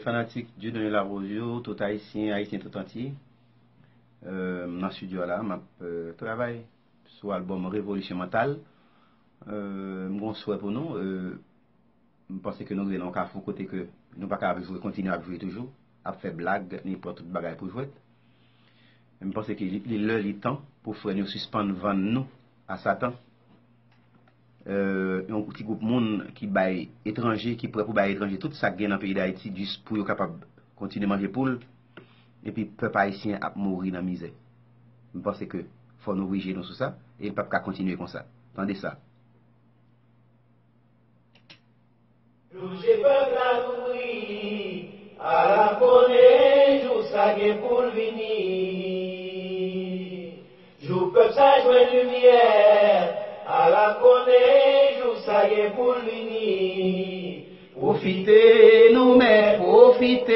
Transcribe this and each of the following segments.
Fanatique Dieu donne la rosio, tout haïtien, haïtien tout entier. Dans le studio là, je travaille sur l'album Révolution Mentale. Je souhait pour nous. Je pense que nous avons un côté que nous ne pouvons pas continuer à jouer toujours, à faire blague, n'importe toute bagaille pour jouer. Je pense qu'il est le temps pour faire nous suspendre vendre nous à Satan. Un petit groupe de monde qui baille étranger, qui pourrait pour bailler étranger, tout ça gagne dans le pays d'Haïti, juste pour être capable de continuer à manger poule, et puis le peuple haïtien a mourir dans la misère. Je pense que faut nous riger sur ça, et le peuple a continuer comme ça. Attendez ça. J'ai peuple à l'oubli, à la connaître, jou sa gen pour venir. Jou peuple sa joie lumière, à la connaître, jou sa gen pour venir. Profitez, nous mais profitez.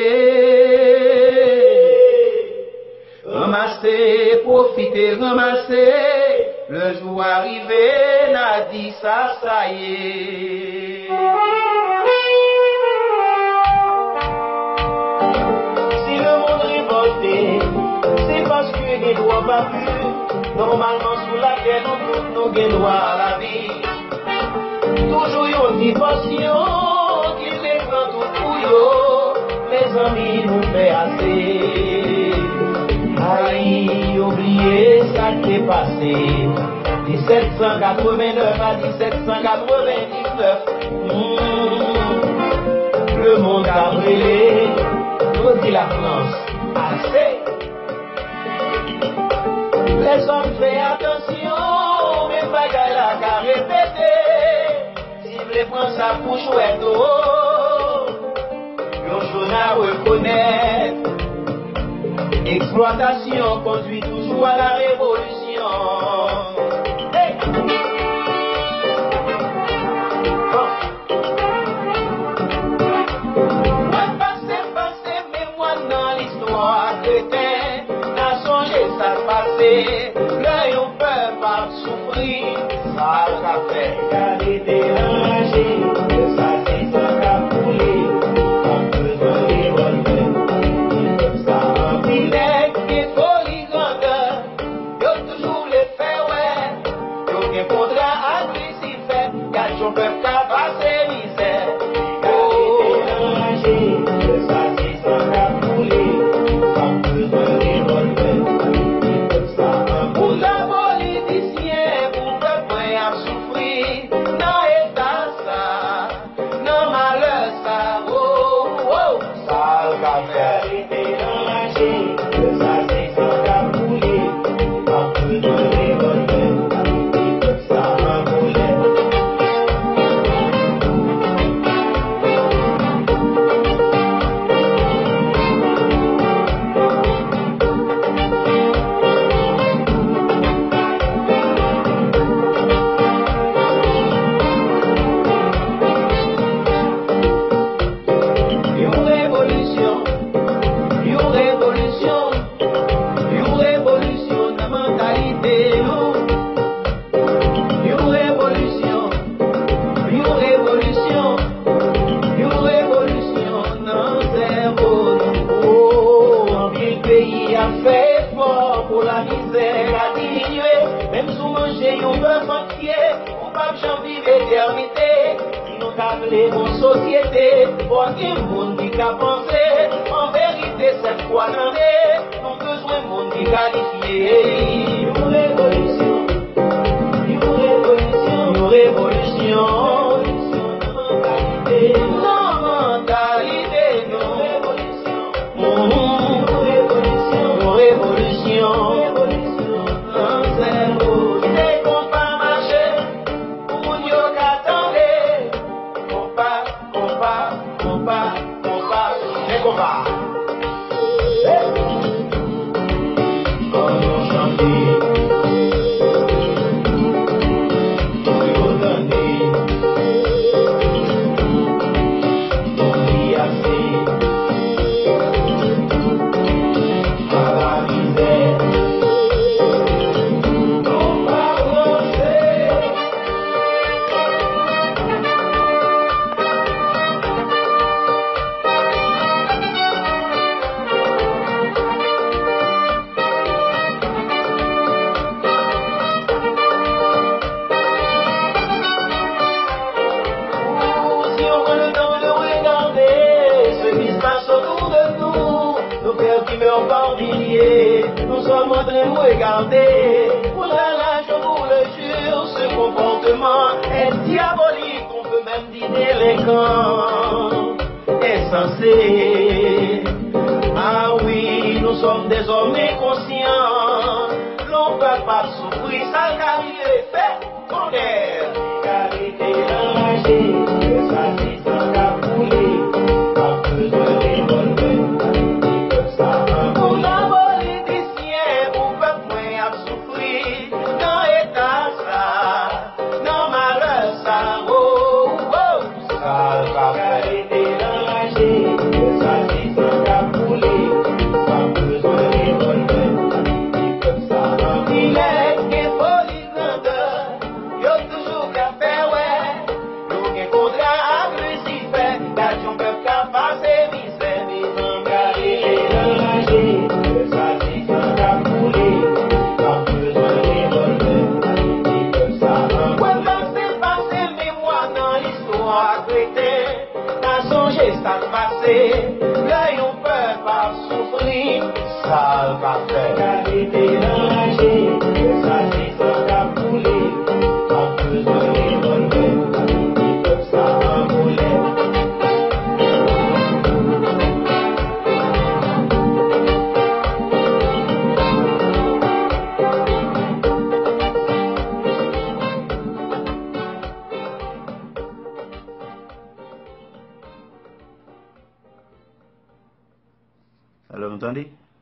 Ramassez, profitez, ramassez. Le jour arrivé, n'a dit ça, ça y est. C'est parce que les droits pas plus, normalement sous laquelle nous avons droit à la vie. Toujours une dimension qui les prend tout pour eux, les amis nous fait assez. Aïe, oubliez ça qui est passé. 1789 à 1799, le monde a brûlé, nous dit la France. Assez. Les hommes font attention, mais bagaille la qu'à répéter. Si vous voulez prendre ça pour chouette, yon chose à reconnaître. Exploitation conduit toujours à la révolution. Hey. L'œil on peut pas souffrir, ça qu'a fait garder déranger, que ça c'est ça qu'a foulé, pas besoin de revolver, comme ça un filet qui est folie grandeur, y'a toujours les faits ouais, y'a qu'un contrat agressif fait, y'a son peuple qu'a passé misère, garder déranger, que ça c'est ça qu'a foulé, pas besoin de revolver. Les bonnes sociétés, pour qu'il y ait un monde qui a pensé, en vérité, cette fois l'année, nous avons besoin de monde qui qualifié. Une révolution, une révolution, une révolution, non, mentalité, non, révolution, révolution, révolution, révolution, non, zéro, c'est qu'on pas marcher, pour nous qu'attendez. Combat. Comment chanter? Comment donner? On dit assez à la misère. On va avancer. en cordillère, nous sommes en train de regarder. Pour l'argent, pour le jure, ce comportement est diabolique, on peut même dire délinquant, insensé. Ah oui, nous sommes désormais conscients, l'on ne peut pas souffrir, ça car il est fait, qu'on est. Qualité d'enrager, que ça c'est sans capouler, pas besoin de revolver, que ça pour la politicien, pour peuple moins à souffrir, dans l'état ça, dans malheur ça, oh, oh, ça va qualité d'enrager, que ça c'est sans capouler, pas besoin de revolver, que ça il est que folie grandeur, yo toujours qu'à faire, ouais, nous qui contrat agressif, d'action peuvent qu'à passer, misère, misère, carré, enragé, que ça c'est sans capouler, pas besoin de revolver, que ça ouais, quand c'est passé, mémoire dans l'histoire chrétienne, dans son geste à passer, là on peut pas souffrir, ça va faire qualité d'enragé, que ça c'est sans capouler, pas besoin de revolver, que ça enrouler. Alors, vous entendez?